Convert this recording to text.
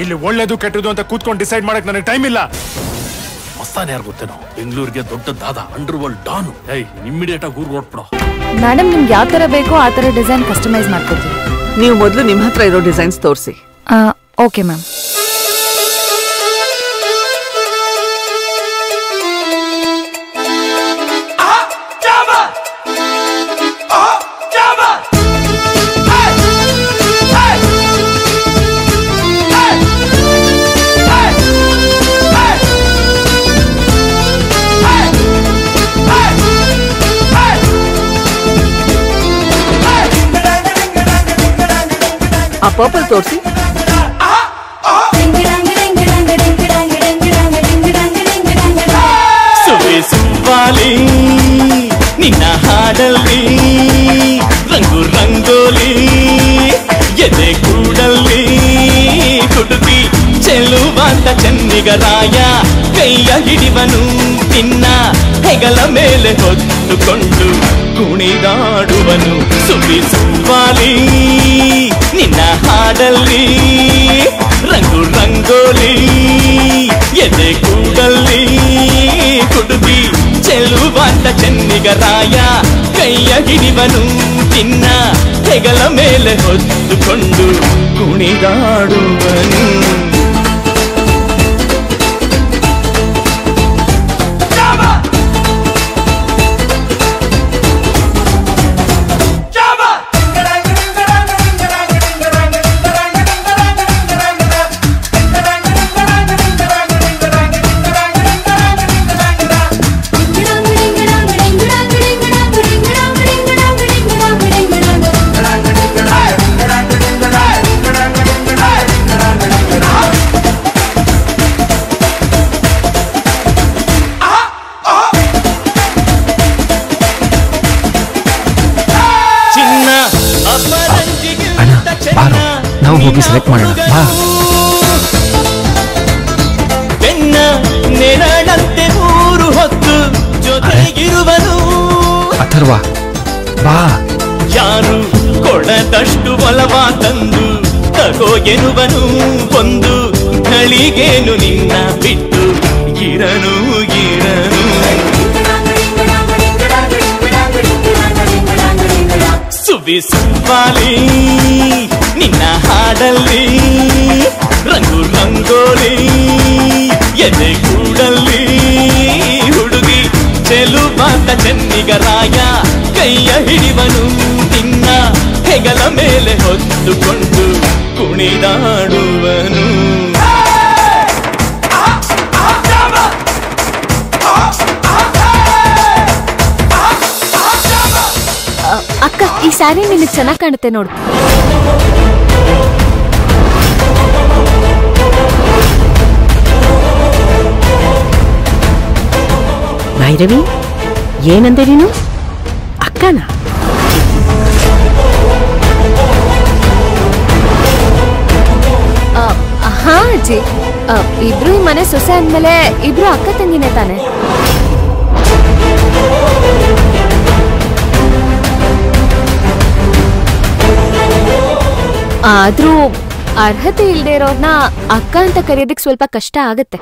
ಇಲ್ಲಿ ಒಳ್ಳೇದು ಕೆಟ್ಟದು ಅಂತ ಕೂತ್ಕೊಂಡು ಡಿಸೈಡ್ ಮಾಡಕ್ ನನಗೆ ಟೈಮ್ ಇಲ್ಲ. ಮಸ್ತಾನ ಯಾರು ಗೊತ್ತೇನೋ, ಬೆಂಗಳೂರಿಗೆ ದೊಡ್ಡದಾದ ಅಂಡರ್ ವರ್ಲ್ಡ್ ಡಾನು. ಇಮ್ಮಿಡಿಯೇಟ್ ಆಗಿ ಊರ್ ಹೊರಟ್ಬಿಡೋ. ಮೇಡಮ್, ನಿಮ್ಗೆ ಯಾವ ತರ ಬೇಕೋ ಆ ತರ ಡಿಸೈನ್ ಕಸ್ಟಮೈಸ್ ಮಾಡ್ಕೊಡ್ತೀವಿ. ನೀವು ಮೊದಲು ನಿಮ್ಮ ಹತ್ರ ಇರೋ ಡಿಸೈನ್ಸ್ ತೋರಿಸಿ. Okay ma'am. ಆ ಪರ್ಪಲ್ ತೋರಿಸಿ. ಸುವಾಲಿ ನಿನ್ನ ಹಾಡಲ್ಲಿ ರಂಗು ರಂಗೋಲಿ ಎದೆ ಕೂಡಲ್ಲಿ ಕುಟುಕಿ ಚೆಲುವಾದ ಚೆನ್ನಿಗರಾಯ ಕೈಯ ಹಿಡಿವನು ನಿನ್ನ ಹೆಗಲ ಮೇಲೆ ಹೊತ್ತುಕೊಂಡು ಕುಣಿದಾಡುವನು. ಸುವಾಲಿ ನಿನ್ನ ಹಾಡಲ್ಲಿ ರಂಗು ರಂಗೋಲಿ ಎದೆ ಕೂಡಲ್ಲಿ ಕುಡುಕಿ ಚೆಲುವಾದ ಚೆನ್ನಿಗರಾಯ ಕೈಯ ಹಿಡಿವನು ನಿನ್ನ ಹೆಗಲ ಮೇಲೆ ಹೊತ್ತುಕೊಂಡು ಕುಣಿದಾಡುವನು. ನಾವು ಹೋಗಿ ಸೆಲೆಕ್ಟ್ ಮಾಡೋಣ. ಬಾ. ಬೆನ್ನ ನೆರಳಂತೆ ಊರು ಹೊತ್ತು ಜೊತೆಗಿರುವನು ಅಥರ್ವ, ಬಾ. ಯಾರು ಕೊಡದಷ್ಟು ಒಲವ ತಂದು ತಗೋ ಎನ್ನುವನು. ಒಂದು ಗಳಿಗೇನು ನಿನ್ನ ಬಿಟ್ಟು ಇರನು ಇರನು. ಸುವಾಲಿ ನಿನ್ನ ಹಾಡಲ್ಲಿ ರಂಗು ರಂಗೋಲಿ ಎದೆ ಕೂಡಲ್ಲಿ ಹುಡುಗಿ ಚೆಲುವಾದ ಚೆನ್ನಿಗರಾಯ ಕೈಯ ಹಿಡಿವನು ನಿನ್ನ ಹೆಗಲ ಮೇಲೆ ಹೊತ್ತುಕೊಂಡು ಕುಣಿದಾಡುವನು. ಅಕ್ಕ, ಈ ಸ್ಯಾರಿ ನಿನಗೆ ಚೆನ್ನಾಗಿ ಕಾಣುತ್ತೆ ನೋಡು. ನಾಯಿರವಿ, ಏನಂದೆ ನೀನು? ಅಕ್ಕನ? ಹಾ ಅಜ್ಜಿ, ಇಬ್ರು ಮನೆ ಸೊಸೆ ಅಂದ್ಮೇಲೆ ಇಬ್ರು ಅಕ್ಕ ತಂಗಿನೇ ತಾನೆ. ಆದ್ರೂ ಅರ್ಹತೆ ಇಲ್ದೇ ಇರೋರ್ನ ಅಕ್ಕ ಅಂತ ಕರೆಯೋದಕ್ಕೆ ಸ್ವಲ್ಪ ಕಷ್ಟ ಆಗತ್ತೆ.